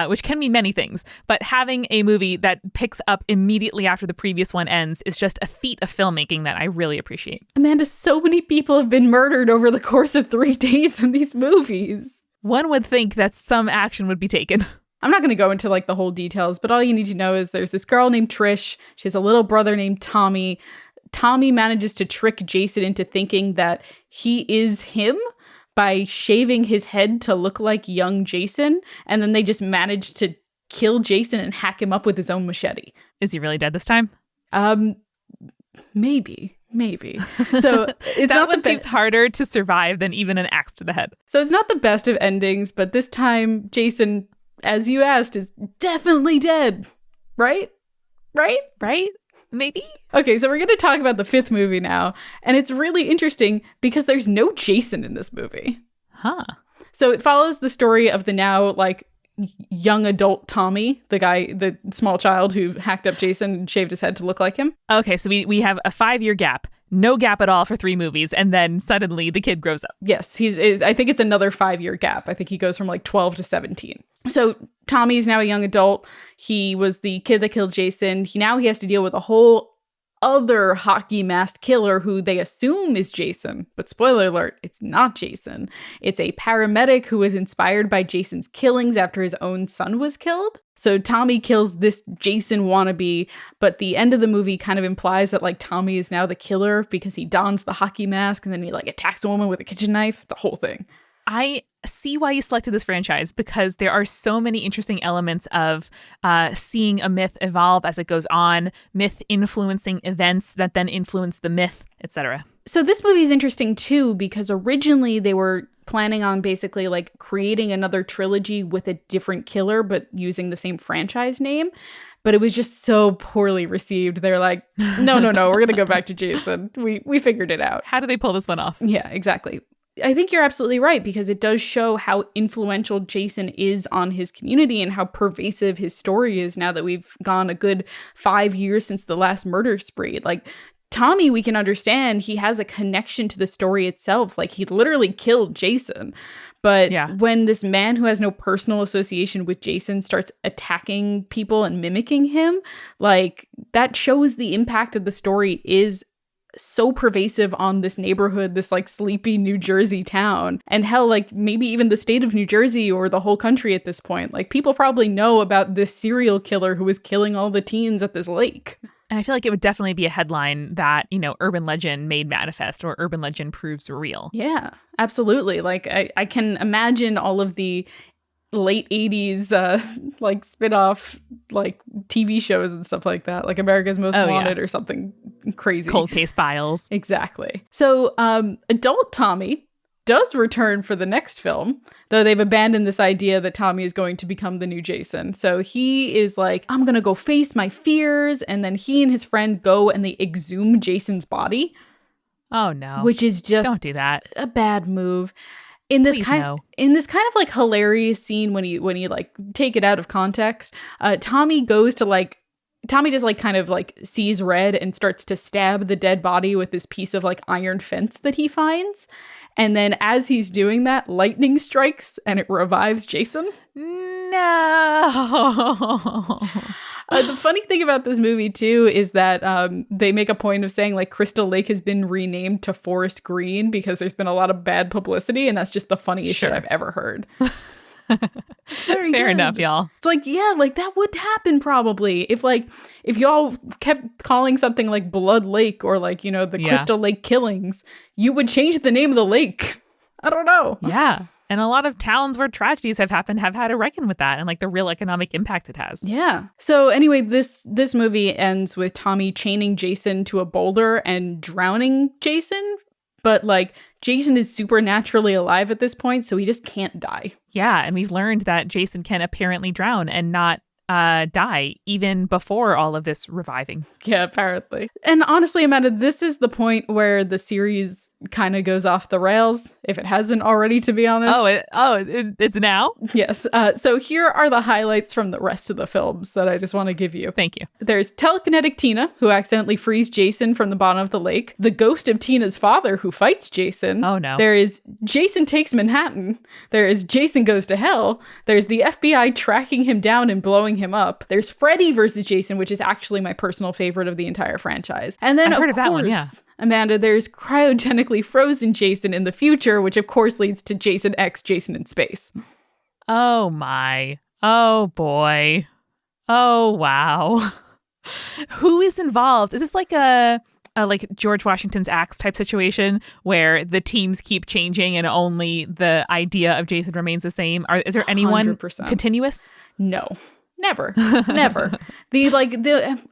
which can mean many things. But having a movie that picks up immediately after the previous one ends is just a feat of filmmaking that I really appreciate. Amanda, so many people have been murdered over the course of 3 days in these movies. One would think that some action would be taken. I'm not going to go into like the whole details, but all you need to know is there's this girl named Trish. She has a little brother named Tommy. Tommy manages to trick Jason into thinking that he is him by shaving his head to look like young Jason, and then they just managed to kill Jason and hack him up with his own machete. Is he really dead this time? Maybe. So it's that one seems harder to survive than even an axe to the head. So it's not the best of endings, but this time Jason, as you asked, is definitely dead. Right? Maybe? Okay, so we're going to talk about the 5th movie now. And it's really interesting because there's no Jason in this movie. Huh. So it follows the story of the now, like, young adult Tommy, the guy, the small child who hacked up Jason and shaved his head to look like him. Okay, so we have a 5-year gap. No gap at all for 3 movies. And then suddenly the kid grows up. Yes, I think it's another 5-year gap. I think he goes from like 12 to 17. So Tommy's now a young adult. He was the kid that killed Jason. He has to deal with a whole other hockey masked killer who they assume is Jason. But spoiler alert, it's not Jason. It's a paramedic who was inspired by Jason's killings after his own son was killed. So Tommy kills this Jason wannabe, but the end of the movie kind of implies that like Tommy is now the killer because he dons the hockey mask and then he like attacks a woman with a kitchen knife. The whole thing. I see why you selected this franchise because there are so many interesting elements of seeing a myth evolve as it goes on, myth influencing events that then influence the myth, etc. So this movie is interesting too because originally they were planning on basically like creating another trilogy with a different killer but using the same franchise name. but it was just so poorly received. They're like, no, we're going to go back to Jason. We figured it out. How do they pull this one off? Yeah, exactly. I think you're absolutely right, because it does show how influential Jason is on his community and how pervasive his story is now that we've gone a good 5 years since the last murder spree. Like, Tommy, we can understand he has a connection to the story itself. Like, he literally killed Jason. But when this man who has no personal association with Jason starts attacking people and mimicking him, like, that shows the impact of the story is so pervasive on this neighborhood, this like sleepy New Jersey town, and hell, like maybe even the state of New Jersey or the whole country at this point. Like, people probably know about this serial killer who was killing all the teens at this lake. And I feel like it would definitely be a headline that, you know, urban legend made manifest or urban legend proves real. Yeah, absolutely. Like, I can imagine all of the late 80s like spin-off like TV shows and stuff like that, like America's Most Wanted or something crazy. Cold Case Files. Exactly. So adult Tommy does return for the next film, though they've abandoned this idea that Tommy is going to become the new Jason. So he is like, I'm gonna go face my fears, and then he and his friend go and they exhume Jason's body. Oh no. Which is just don't do that. A bad move. In this kind of like hilarious scene when you like take it out of context, Tommy just like kind of like sees red and starts to stab the dead body with this piece of like iron fence that he finds. And then as he's doing that, lightning strikes and it revives Jason. No. The funny thing about this movie, too, is that they make a point of saying, like, Crystal Lake has been renamed to Forest Green because there's been a lot of bad publicity, and that's just the funniest shit I've ever heard. Fair enough, y'all. It's like, yeah, like, that would happen probably if y'all kept calling something like Blood Lake or, like, you know, the Crystal Lake killings, you would change the name of the lake. I don't know. Yeah. And a lot of towns where tragedies have happened have had to reckon with that and like the real economic impact it has. Yeah. So anyway, this movie ends with Tommy chaining Jason to a boulder and drowning Jason. But like, Jason is supernaturally alive at this point, so he just can't die. Yeah. And we've learned that Jason can apparently drown and not die even before all of this reviving. Yeah, apparently. And honestly, Amanda, this is the point where the series kind of goes off the rails, if it hasn't already, to be honest. It's now? Yes. So here are the highlights from the rest of the films that I just want to give you. Thank you. There's telekinetic Tina, who accidentally frees Jason from the bottom of the lake. The ghost of Tina's father, who fights Jason. Oh, no. There is Jason Takes Manhattan. There is Jason Goes to Hell. There's the FBI tracking him down and blowing him up. There's Freddy versus Jason, which is actually my personal favorite of the entire franchise. And then, I've heard of that one, yeah. Amanda, there's cryogenically frozen Jason in the future, which of course leads to Jason X, Jason in Space. Oh my. Oh boy. Oh wow. Who is involved? Is this like a like George Washington's Axe type situation where the teams keep changing and only the idea of Jason remains the same? Is there anyone 100%. Continuous? No. Never.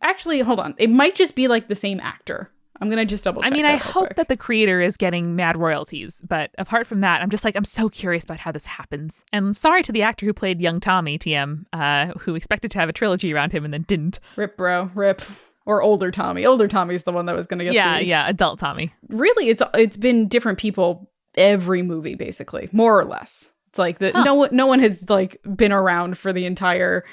Actually, hold on. It might just be like the same actor. I'm going to just double check. I mean, I hope that the creator is getting mad royalties. But apart from that, I'm just like, I'm so curious about how this happens. And sorry to the actor who played young Tommy, TM, who expected to have a trilogy around him and then didn't. Rip, bro. Rip. Or older Tommy. Older Tommy's the one that was going to get Yeah, adult Tommy. Really, it's been different people every movie, basically. More or less. It's like no one has like been around for the entire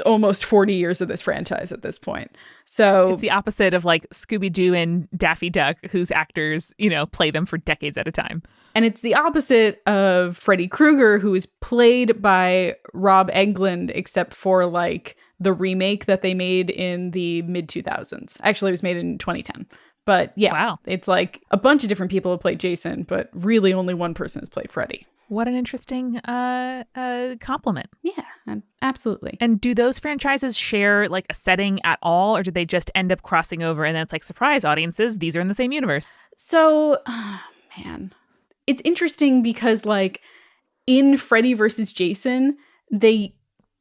almost 40 years of this franchise at this point. So it's the opposite of like Scooby-Doo and Daffy Duck, whose actors, you know, play them for decades at a time. And it's the opposite of Freddy Krueger, who is played by Rob Englund, except for like the remake that they made in the mid 2000s. Actually, it was made in 2010. But yeah, wow. It's like a bunch of different people have played Jason, but really only one person has played Freddy. What an interesting compliment. Yeah, absolutely. And do those franchises share like a setting at all, or do they just end up crossing over and then it's like, surprise audiences, these are in the same universe? So, man, it's interesting because like in Freddy versus Jason,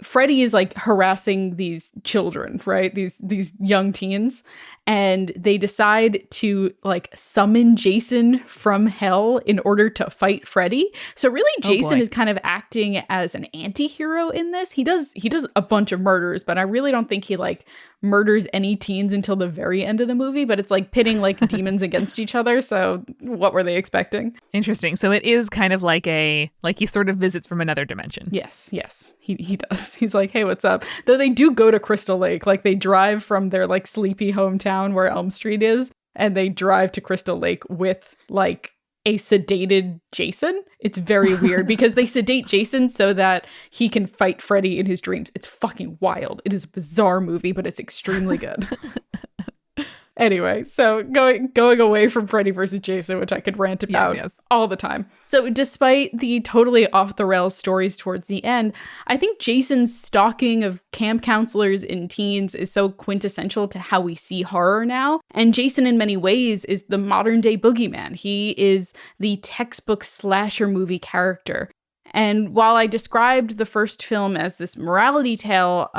Freddy is like harassing these children, right? These young teens. and they decide to like summon Jason from hell in order to fight Freddy. So really Jason is kind of acting as an anti-hero in this. He does a bunch of murders, but I really don't think he like murders any teens until the very end of the movie, but it's like pitting like demons against each other. So what were they expecting? Interesting. So it is kind of like he sort of visits from another dimension. Yes. He does. He's like, hey, what's up? Though they do go to Crystal Lake. Like they drive from their like sleepy hometown where Elm Street is, and they drive to Crystal Lake with like a sedated Jason. It's very weird because they sedate Jason so that he can fight Freddy in his dreams. It's fucking wild. It is a bizarre movie, but it's extremely good. Anyway, so going away from Freddy versus Jason, which I could rant about all the time. So despite the totally off-the-rails stories towards the end, I think Jason's stalking of camp counselors and teens is so quintessential to how we see horror now. And Jason, in many ways, is the modern-day boogeyman. He is the textbook slasher movie character. And while I described the first film as this morality tale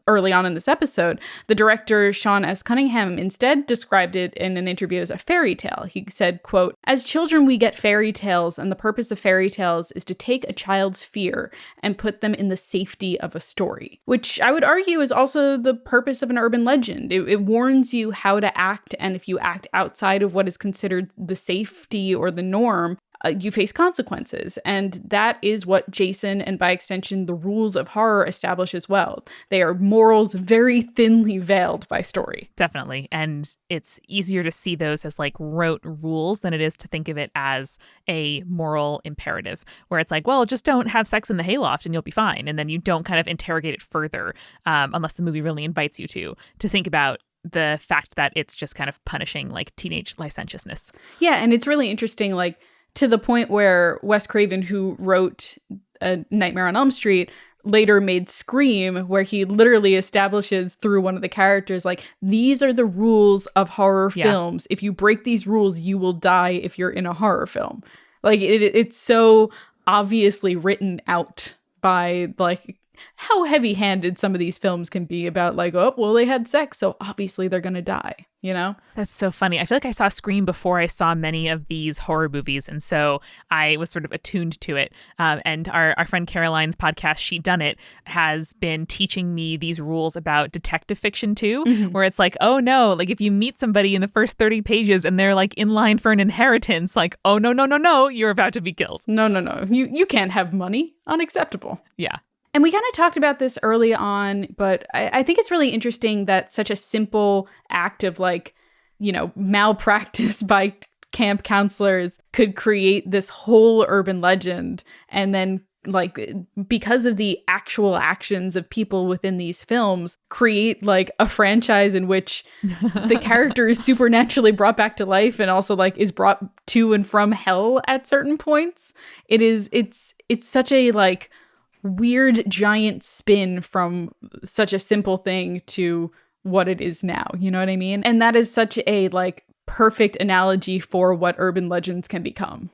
early on in this episode, the director, Sean S. Cunningham, instead described it in an interview as a fairy tale. He said, quote, "As children, we get fairy tales, and the purpose of fairy tales is to take a child's fear and put them in the safety of a story," which I would argue is also the purpose of an urban legend. It warns you how to act, and if you act outside of what is considered the safety or the norm, you face consequences. And that is what Jason, and by extension, the rules of horror, establish as well. They are morals very thinly veiled by story. Definitely. And it's easier to see those as like rote rules than it is to think of it as a moral imperative, where it's like, well, just don't have sex in the hayloft and you'll be fine. And then you don't kind of interrogate it further, unless the movie really invites you to think about the fact that it's just kind of punishing like teenage licentiousness. Yeah. And it's really interesting, like, to the point where Wes Craven, who wrote A Nightmare on Elm Street, later made Scream, where he literally establishes through one of the characters, like, these are the rules of horror films. If you break these rules, you will die if you're in a horror film. Like, it's so obviously written out by, like, how heavy-handed some of these films can be about, like, oh, well, they had sex, so obviously they're gonna die, you know? That's so funny. I feel like I saw Scream before I saw many of these horror movies, and so I was sort of attuned to it. And our friend Caroline's podcast, She Done It, has been teaching me these rules about detective fiction too, where it's like, oh no, like if you meet somebody in the first 30 pages and they're like in line for an inheritance, like, oh no, you're about to be killed. No. You can't have money. Unacceptable. Yeah. And we kind of talked about this early on, but I think it's really interesting that such a simple act of, like, you know, malpractice by camp counselors could create this whole urban legend. And then, like, because of the actual actions of people within these films, create like a franchise in which the character is supernaturally brought back to life and also like is brought to and from hell at certain points. It's such a like weird giant spin from such a simple thing to what it is now. You know what I mean? And that is such a like perfect analogy for what urban legends can become.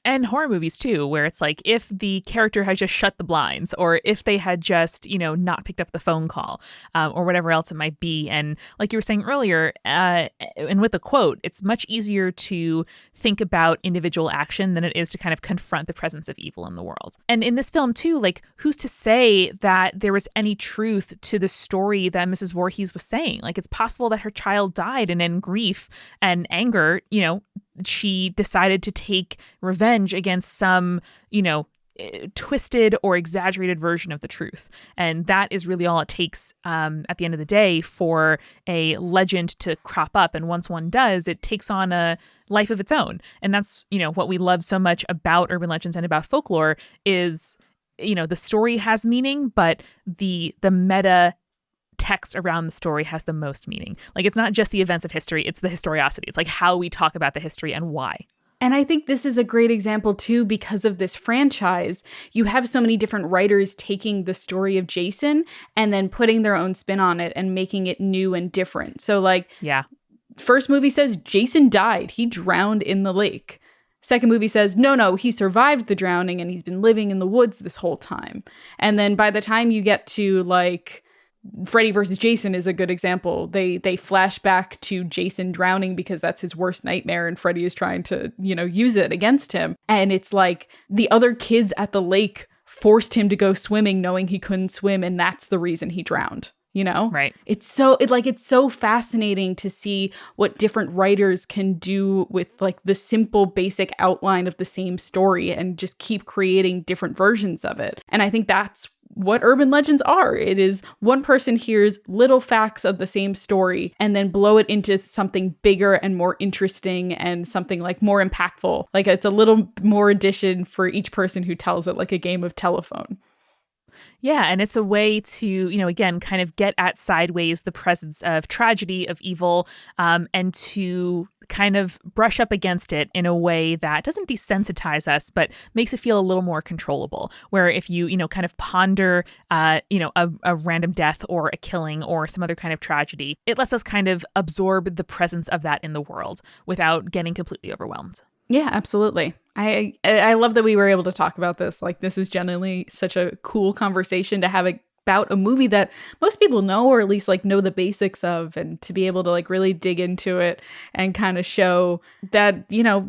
And horror movies too, where it's like if the character had just shut the blinds, or if they had just, you know, not picked up the phone call, or whatever else it might be. And like you were saying earlier, and with the quote, it's much easier to think about individual action than it is to kind of confront the presence of evil in the world. And in this film too, like, who's to say that there was any truth to the story that Mrs. Voorhees was saying? Like, it's possible that her child died, and in grief and anger, you know, she decided to take revenge against some, you know, twisted or exaggerated version of the truth. And that is really all it takes at the end of the day for a legend to crop up. And once one does, it takes on a life of its own. And that's, you know, what we love so much about urban legends and about folklore is, you know, the story has meaning, but the meta text around the story has the most meaning. Like, it's not just the events of history, it's the historicity. It's like how we talk about the history and why. And I think this is a great example too, because of this franchise. You have so many different writers taking the story of Jason and then putting their own spin on it and making it new and different. So like, yeah, first movie says Jason died. He drowned in the lake. Second movie says, no, he survived the drowning and he's been living in the woods this whole time. And then by the time you get to like Freddy versus Jason is a good example. They flash back to Jason drowning because that's his worst nightmare, and Freddy is trying to, use it against him. And it's like the other kids at the lake forced him to go swimming knowing he couldn't swim, and that's the reason he drowned. Right. It's so fascinating to see what different writers can do with like the simple basic outline of the same story and just keep creating different versions of it. And I think that's what urban legends are. It is one person hears little facts of the same story and then blow it into something bigger and more interesting and something like more impactful. Like it's a little more addition for each person who tells it, like a game of telephone. Yeah, and it's a way to, again, kind of get at sideways the presence of tragedy, of evil, and to kind of brush up against it in a way that doesn't desensitize us, but makes it feel a little more controllable. Where if you, kind of ponder, a random death or a killing or some other kind of tragedy, it lets us kind of absorb the presence of that in the world without getting completely overwhelmed. Yeah, absolutely. I love that we were able to talk about this. Like, this is genuinely such a cool conversation to have about a movie that most people know, or at least like know the basics of, and to be able to like really dig into it and kind of show that,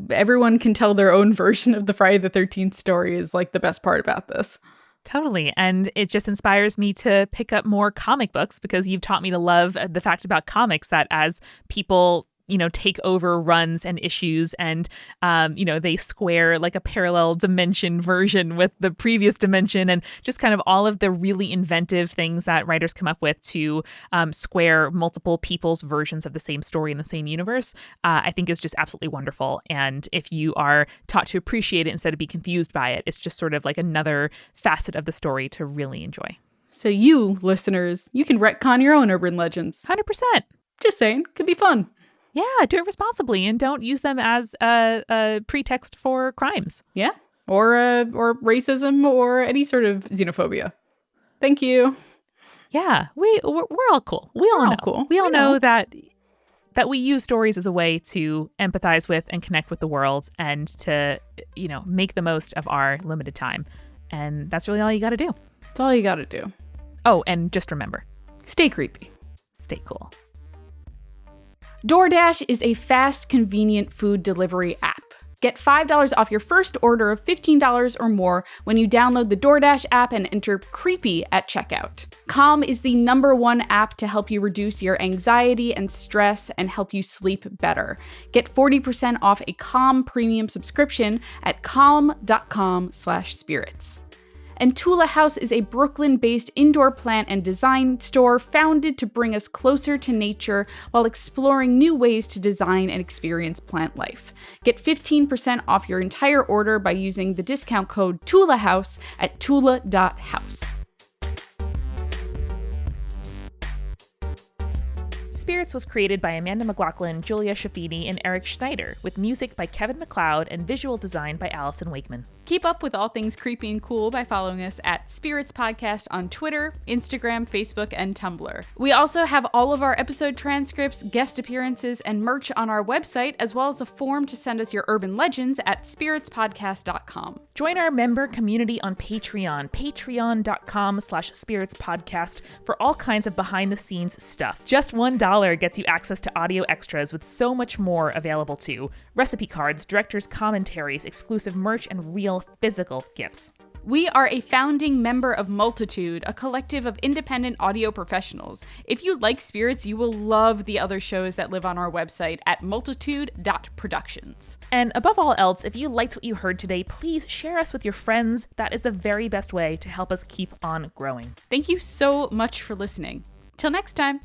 everyone can tell their own version of the Friday the 13th story is like the best part about this. Totally. And it just inspires me to pick up more comic books, because you've taught me to love the fact about comics that as people take over runs and issues and, they square like a parallel dimension version with the previous dimension, and just kind of all of the really inventive things that writers come up with to square multiple people's versions of the same story in the same universe, I think is just absolutely wonderful. And if you are taught to appreciate it instead of be confused by it, it's just sort of like another facet of the story to really enjoy. So you, listeners, you can retcon your own urban legends. 100%. Just saying, could be fun. Yeah, do it responsibly and don't use them as a pretext for crimes. Yeah, or racism or any sort of xenophobia. Thank you. Yeah, we're all cool. We all know. Cool. We all know that we use stories as a way to empathize with and connect with the world, and to make the most of our limited time. And that's really all you got to do. That's all you got to do. Oh, and just remember, stay creepy. Stay cool. DoorDash is a fast, convenient food delivery app. Get $5 off your first order of $15 or more when you download the DoorDash app and enter CREEPY at checkout. Calm is the #1 app to help you reduce your anxiety and stress and help you sleep better. Get 40% off a Calm premium subscription at calm.com/spirits. And Tula House is a Brooklyn-based indoor plant and design store founded to bring us closer to nature while exploring new ways to design and experience plant life. Get 15% off your entire order by using the discount code TulaHouse at tula.house. Spirits was created by Amanda McLaughlin, Julia Shafini, and Eric Schneider, with music by Kevin MacLeod and visual design by Allison Wakeman. Keep up with all things creepy and cool by following us at Spirits Podcast on Twitter, Instagram, Facebook, and Tumblr. We also have all of our episode transcripts, guest appearances, and merch on our website, as well as a form to send us your urban legends at spiritspodcast.com. Join our member community on Patreon, patreon.com/spiritspodcast, for all kinds of behind-the-scenes stuff. Just $1 gets you access to audio extras, with so much more available too. Recipe cards, director's commentaries, exclusive merch, and real physical gifts. We are a founding member of Multitude, a collective of independent audio professionals. If you like Spirits, you will love the other shows that live on our website at multitude.productions. And above all else, if you liked what you heard today, please share us with your friends. That is the very best way to help us keep on growing. Thank you so much for listening. Till next time.